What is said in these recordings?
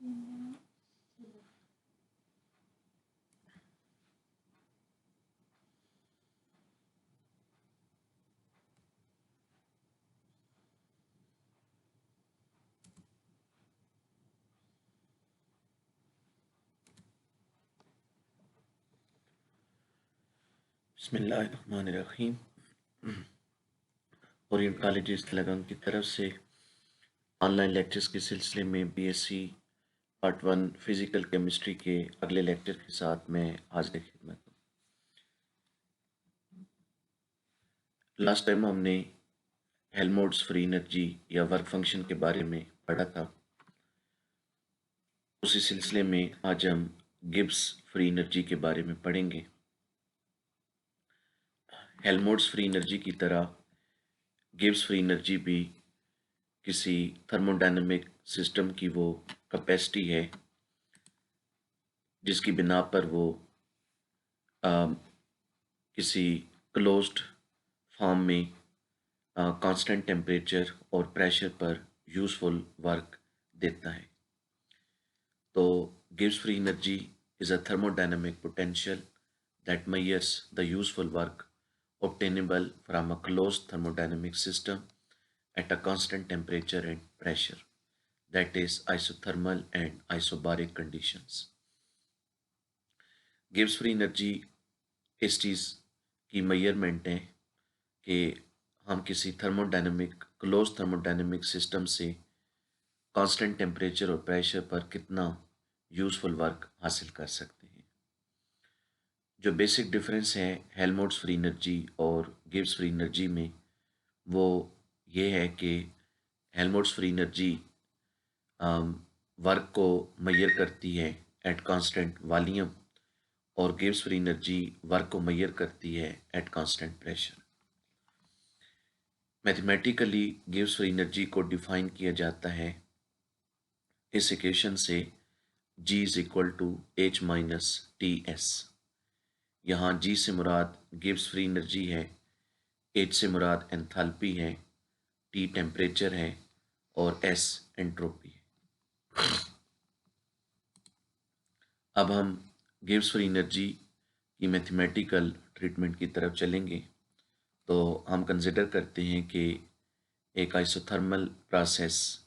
बिस्मिल्लाहिर्रहमानिर्रहीम। Orient college इस्लाम की तरफ से ऑनलाइन लेक्चर्स के सिलसिले में बीएससी पार्ट 1 फिज़िकल केमिस्ट्री के अगले लेक्चर के साथ मैं हाजिर खिदमत हूँ। लास्ट टाइम हमने हेल्महोल्ट्ज़ फ्री एनर्जी या वर्क फंक्शन के बारे में पढ़ा था। उसी सिलसिले में आज हम गिब्स फ्री एनर्जी के बारे में पढ़ेंगे। हेल्महोल्ट्ज़ फ्री एनर्जी की तरह गिब्स फ्री एनर्जी भी किसी थर्मोडायनेमिक सिस्टम की वो कैपेसिटी है जिसकी बिना पर वो किसी क्लोज्ड फॉर्म में कांस्टेंट टेम्परेचर और प्रेशर पर यूज़फुल वर्क देता है। तो Gibbs free energy is a thermodynamic potential that measures the useful work obtainable from a closed thermodynamic system at a constant temperature and pressure, that is isothermal and isobaric conditions. Gibbs free energy इस चीज़ की measurement है कि हम किसी thermodynamic close thermodynamic system से constant temperature और pressure पर कितना यूज़फुल वर्क हासिल कर सकते हैं। जो बेसिक डिफरेंस है हेल्महोल्ट्ज़ फ्री एनर्जी और गिब्स फ्री एनर्जी में वो ये है कि हेल्महोल्ट्ज़ फ्री एनर्जी वर्क को मेजर करती है एट कांस्टेंट वॉल्यूम और गिब्स फ्री एनर्जी वर्क को मेजर करती है eight constant pressure. Mathematically Gibbs free energy को डिफाइन किया जाता है इस इक्वेशन से G is equal to H minus T S. यहाँ G से मुराद गिब्स फ्री एनर्जी है, H से मुराद एंथैल्पी है, T टेम्परेचर है और S एंट्रोपी है। अब हम गिब्स फ्री एनर्जी की मैथमेटिकल ट्रीटमेंट की तरफ चलेंगे। तो हम कंसिडर करते हैं कि एक आइसोथर्मल प्रोसेस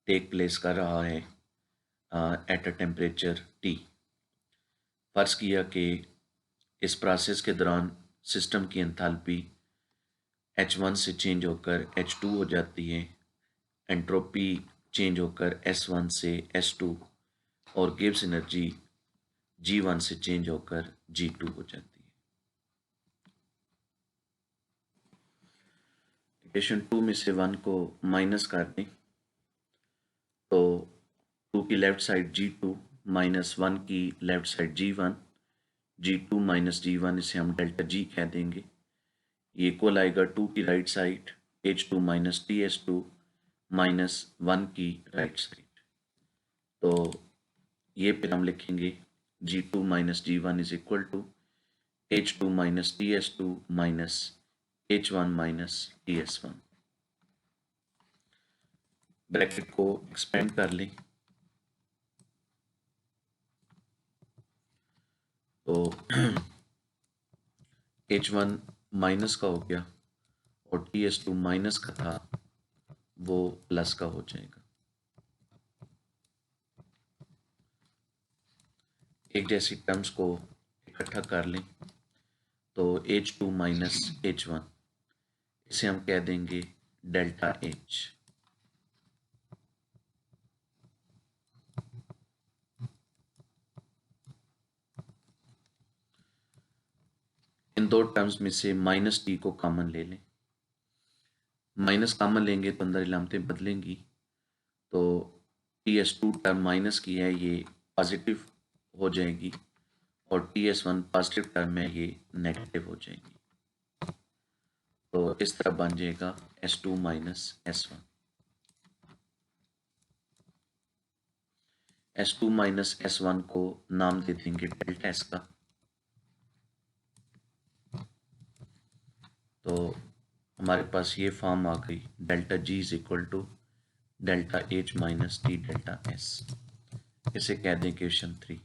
टेक प्लेस कर रहा है एट अ टेम्परेचर T। फर्ज किया कि इस प्रोसेस के दौरान सिस्टम की एंथैल्पी H1 से चेंज होकर H2 हो जाती है, एंट्रोपी चेंज होकर S1 से S2 और गिब्स एनर्जी G1 से चेंज होकर G2 हो जाती है। इक्वेशन 2 में से 1 को माइनस कर दें तो 2 की लेफ्ट साइड G2 माइनस 1 की left side G1, G2 minus G1 इसे हम डेल्टा G कह देंगे। ये इक्वल आएगा 2 की right side H2 minus TS2 minus 1 की राइट साइड। तो ये फिर हम लिखेंगे G2 minus G1 is equal to H2 minus TS2 minus H1 minus TS1। Bracket को एक्सपेंड कर लें तो H1 माइनस का हो गया और TS2 माइनस का था वो प्लस का हो जाएगा। एक जैसी टर्म्स को इकट्ठा कर लें तो H2 माइनस H1 इसे हम कह देंगे डेल्टा H। इन दो टर्म्स में से माइनस टी को कॉमन ले लें। माइनस कॉमन लेंगे तो अंदर इलामतें बदलेंगी तो TS2 टर्म माइनस की है ये पॉजिटिव हो जाएगी और TS1 पॉजिटिव टर्म है ये नेगेटिव हो जाएगी। तो इस तरह बन जाएगा S2 minus S1। S2 minus S1 को नाम दे देंगे डेल्टा S का। तो हमारे पास ये फॉर्म आ गई delta G is equal to delta H minus T delta S। इसे कह दें इक्वेशन 3।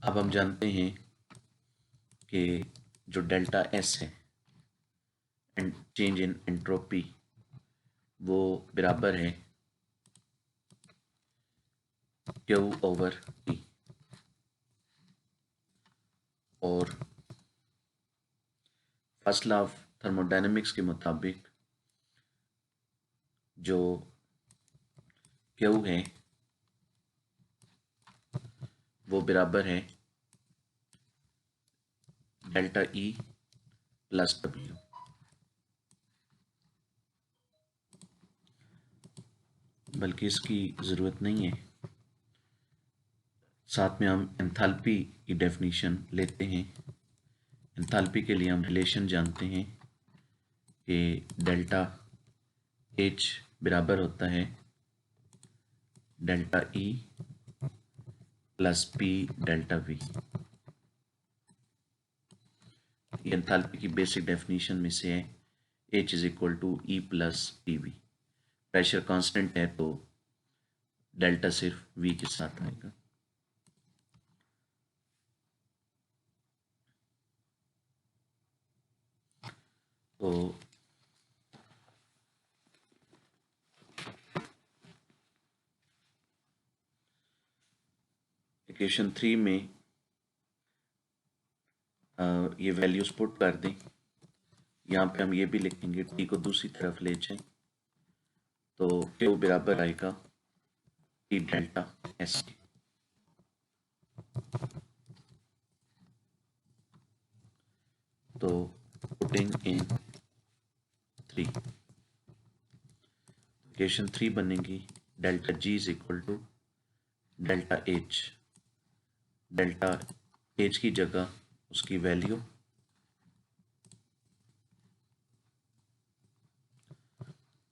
अब हम जानते हैं कि जो डेल्टा एस है एंड चेंज इन एंट्रोपी वो बराबर है Q ओवर T। और फर्स्ट लॉ ऑफ थर्मोडायनेमिक्स के मुताबिक जो Q है वो बराबर है डेल्टा E प्लस W। बल्कि इसकी ज़रूरत नहीं है, साथ में हम एंथैल्पी की डेफिनीशन लेते हैं। एंथैल्पी के लिए हम रिलेशन जानते हैं कि डेल्टा H बराबर होता है delta E plus P delta V। ये एंथैल्पी की बेसिक डेफिनीशन में से है। H is equal to E plus PV। Pressure constant है तो डेल्टा सिर्फ V के साथ आएगा। तो इक्वेशन 3 में ये वैल्यूज पुट कर दें। यहाँ पे हम ये भी लिखेंगे, T को दूसरी तरफ ले जाएं तो Q बराबर आएगा T डेल्टा S के। तो पुटिंग इन 3 इक्वेशन 3 बनेगी delta G is equal to delta H। Delta H की जगह उसकी value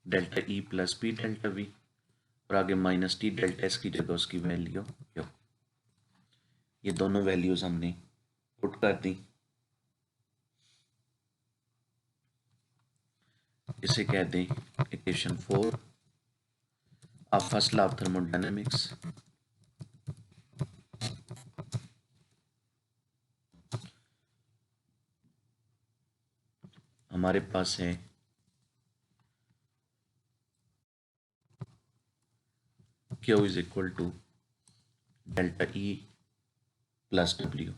delta E plus P delta V और आगे माइनस T डेल्टा S की जगह उसकी वैल्यू Q। ये दोनों वैल्यूज हमने पुट कर दी। इसे कह दें equation 4 of first law of thermodynamics. हमारे पास है Q is equal to delta E plus W।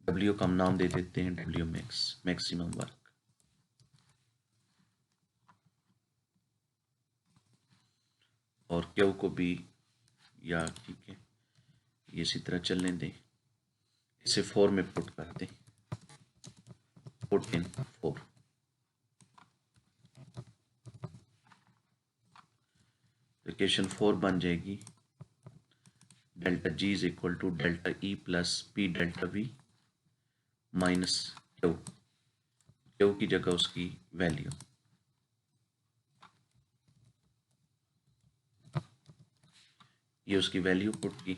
W का हम नाम दे देते हैं W मैक्स, मैक्सिमम वर्क। और Q को भी, या ठीक है ये इसी तरह चलने दें, इसे 4 में पुट कर दें, पुट इन 4। इक्वेशन 4 बन जाएगी delta G is equal to delta E plus P delta V minus Q की जगह उसकी वैल्यू। ये उसकी वैल्यू पुट की,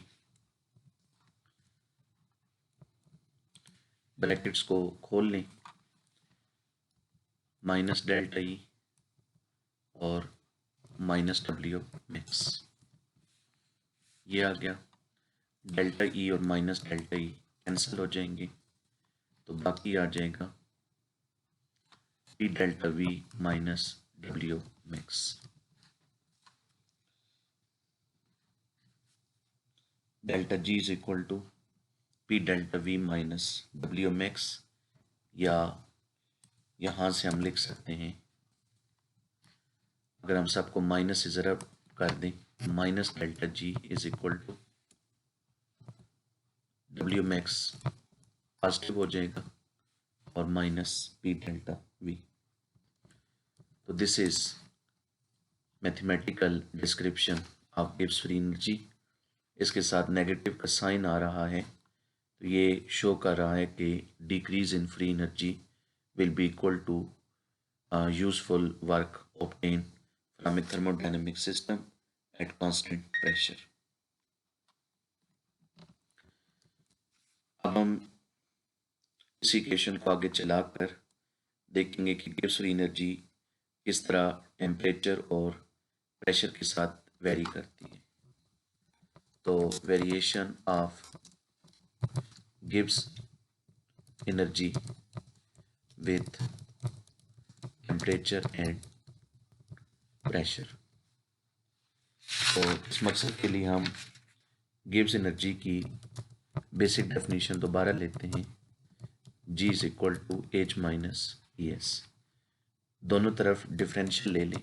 ब्रैकेट्स को खोल लें, माइनस डेल्टा E और माइनस W मैक्स। ये आ गया, डेल्टा E और माइनस डेल्टा E कैंसिल हो जाएंगे तो बाकी आ जाएगा P delta V minus W max. Delta G is equal to P delta V minus W max, या यहाँ से हम लिख सकते हैं, अगर हम सबको माइनस से ज़रा कर दें, minus delta G is equal to W max positive हो जाएगा और माइनस P डेल्टा V। तो this is mathematical description of Gibbs free energy. इसके साथ नेगेटिव का साइन आ रहा है तो ये शो कर रहा है कि decrease in free energy will be equal to useful work obtain from a thermodynamic system at constant pressure. अब हम इस इक्वेशन को आगे चलाकर देखेंगे कि गिब्स फ्री एनर्जी किस तरह टेम्परेचर और प्रेशर के साथ वेरी करती है। तो वेरिएशन ऑफ गिव्स energy with temperature and pressure. तो इस मकसद के लिए हम गिव्स एनर्जी की बेसिक डेफिनेशन दोबारा लेते हैं। G is equal to H minus E S. दोनों तरफ डिफरेंशियल ले लें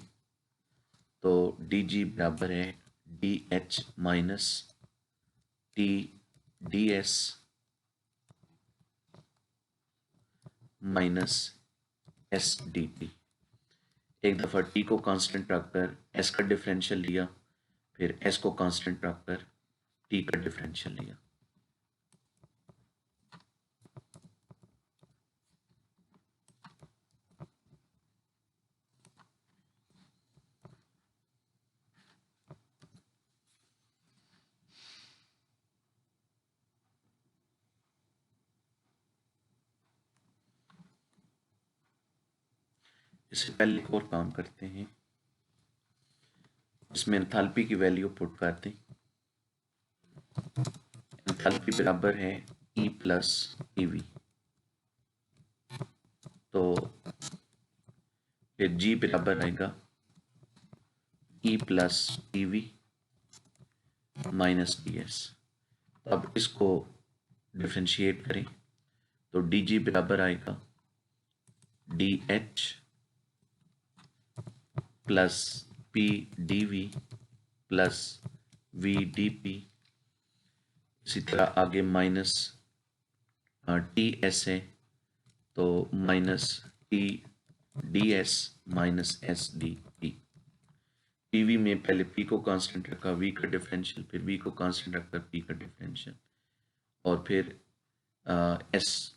तो डी जी बराबर है D H minus T D S minus S D T. एक दफ़ा टी को कांस्टेंट रखकर एस का डिफरेंशियल लिया, फिर एस को कांस्टेंट रखकर टी का डिफरेंशियल लिया। इससे पहले एक और काम करते हैं, इसमें एंथैल्पी की वैल्यू पुट कर दें। एंथैल्पी बराबर है ई प्लस ई वी। तो फिर जी बराबर आएगा E plus T V minus D S. अब इसको डिफ्रेंशिएट करें तो डी जी बराबर आएगा D H plus P D V plus V D P. इसी तरह आगे माइनस टी एस है तो minus T D S minus S D T. P V में पहले पी को कांस्टेंट रखा, वी का डिफरेंशियल, फिर वी को कांस्टेंट रखकर पी का डिफरेंशियल, और फिर एस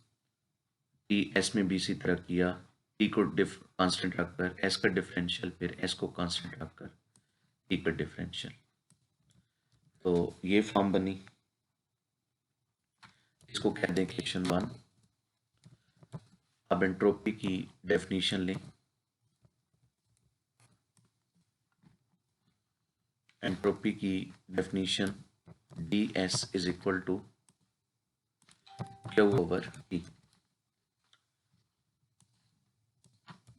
टी एस में भी इसी तरह किया, टी को कांस्टेंट रखकर एस का डिफरेंशियल, फिर एस को कांस्टेंट रखकर टी का डिफरेंशियल। तो ये फॉर्म बनी। इसको कह दें इक्वेशन 1। अब एंट्रोपी की डेफिनेशन लें। एंट्रोपी की definition d S is equal to Q over T,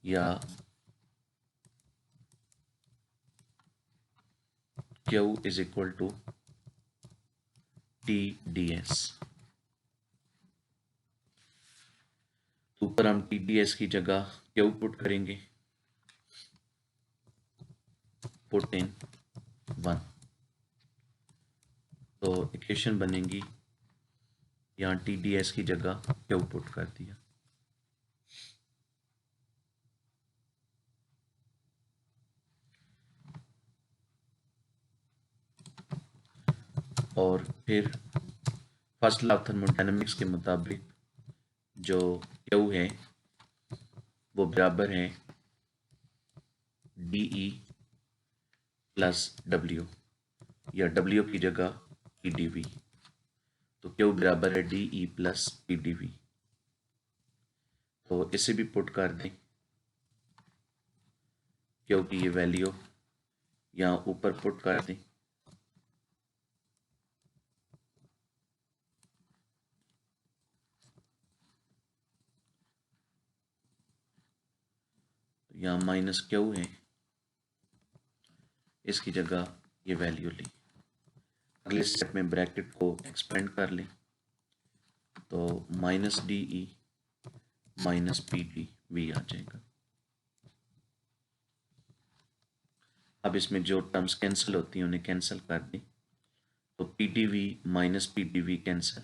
या Q is equal to T D S. ऊपर हम टी डी एस की जगह क्यू पुट करेंगे, पुट इन 1। तो इक्वेशन बनेगी, यहाँ टी डी एस की जगह क्यू पुट कर दिया। और फिर फर्स्ट लॉ ऑफ थर्मोडायनेमिक्स के मुताबिक जो क्यू है वो बराबर है डी ई प्लस डब्ल्यू, या डब्ल्यू की जगह पी डी वी। तो क्यू बराबर है D E plus P D V. तो इसे भी पुट कर दें, क्यू की ये वैल्यू यहाँ ऊपर पुट कर दें। यहाँ माइनस क्यू है, इसकी जगह ये वैल्यू ली। अगले स्टेप में ब्रैकेट को एक्सपेंड कर लें तो minus D E minus P D V आ जाएगा। अब इसमें जो टर्म्स कैंसिल होती हैं उन्हें कैंसिल कर दें तो P D V minus P D V cancel,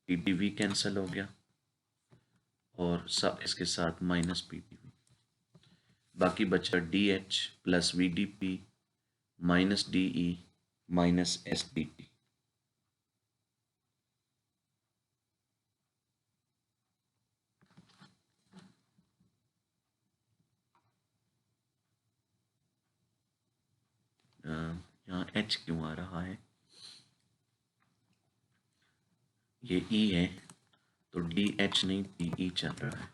P D V cancel हो गया और सब इसके साथ माइनस पी डी वी। बाकी बचा D H plus V D P minus D E minus S D T. यहाँ एच क्यों आ रहा है, ये ई है तो DH नहीं DE चल रहा है।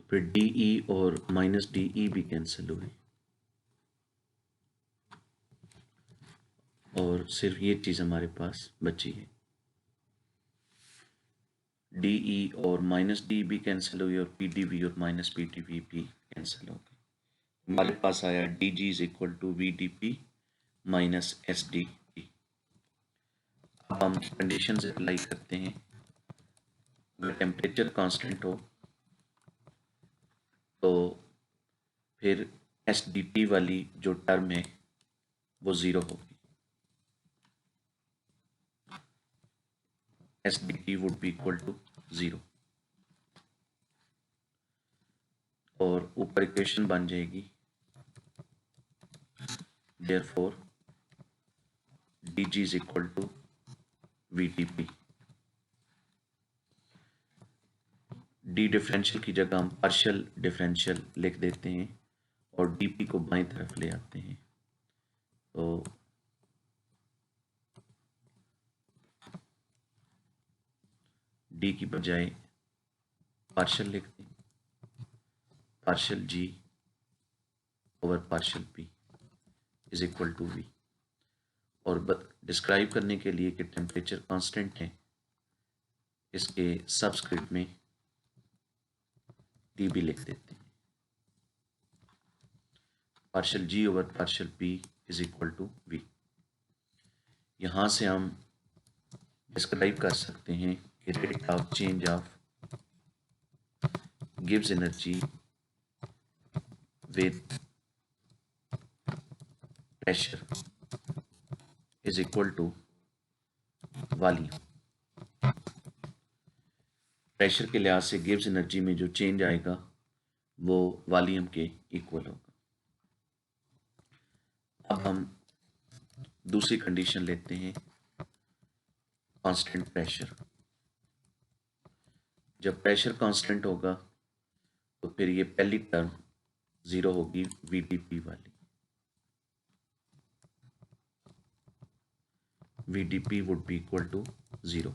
फिर DE और -DE भी कैंसिल हुई और सिर्फ ये चीज़ हमारे पास बची है। DE और -D भी कैंसिल हुई और PDV और -PDV भी कैंसिल हो गई। हमारे पास आया DG is equal to VDP minus SDP। अब हम कंडीशन अप्लाई करते हैं। अगर टेम्परेचर कांस्टेंट हो तो फिर SDT वाली जो टर्म है वो ज़ीरो होगी। SDT would be equal to zero और ऊपर इक्वेशन बन जाएगी therefore DG is equal to VDP। D differential की जगह हम पार्शियल डिफरेंशियल लिख देते हैं और DP को बाईं तरफ ले आते हैं। तो D की बजाय पार्शियल लिख दें, partial G over partial P is equal to V। और डिस्क्राइब करने के लिए कि टेम्परेचर कांस्टेंट है, इसके सबस्क्रिप्ट में T भी लिख देते हैं। Partial G over partial P is equal to V। यहाँ से हम डिस्क्राइब कर सकते हैं कि रेट ऑफ चेंज ऑफ गिव्स energy with pressure is equal to volume. Pressure के लिहाज से गिव्स एनर्जी में जो चेंज आएगा वो वॉल्यूम के इक्वल होगा। अब हम दूसरी कंडीशन लेते हैं, कांस्टेंट प्रेशर। जब प्रेशर कांस्टेंट होगा तो फिर ये पहली टर्म ज़ीरो होगी, VDP वाली। VDP would be equal to zero.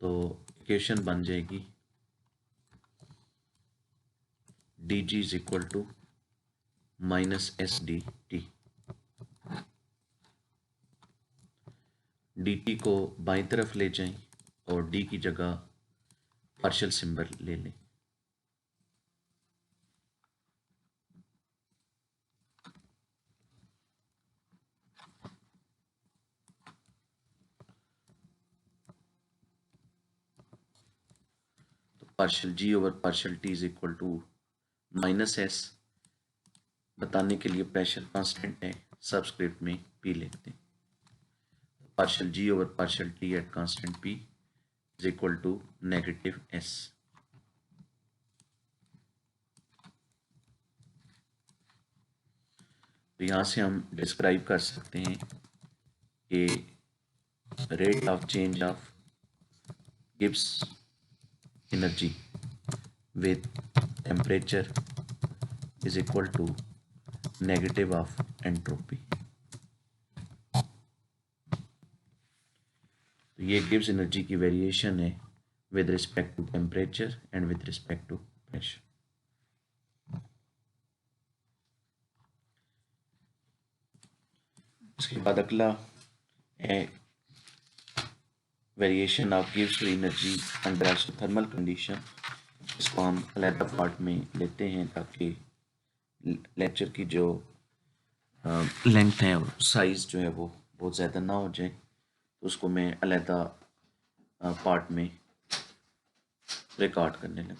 तो इक्वेशन बन जाएगी DG is equal to minus SDT। DT को बाईं तरफ ले जाएं और D की जगह पार्शियल सिंबल ले लें। तो partial G over partial T is equal to minus S। बताने के लिए प्रेशर कांस्टेंट है, सबस्क्रिप्ट में P लिखते हैं। Partial G over partial T at constant P is equal to negative S। तो यहाँ से हम डिस्क्राइब कर सकते हैं कि रेट ऑफ चेंज ऑफ गिव्स energy with temperature is equal to negative of entropy. तो ये गिव्स एनर्जी की वेरिएशन है with respect to temperature and with respect to pressure. इसके बाद अगला है वेरिएशन ऑफ गिव्स एनर्जी अंडर आइसोथर्मल कंडीशन। इसको हम अलग पार्ट में लेते हैं ताकि लेक्चर की जो लेंथ है और साइज़ जो है वो बहुत ज़्यादा ना हो जाए। तो उसको मैं अलग पार्ट में रिकॉर्ड करने लगा।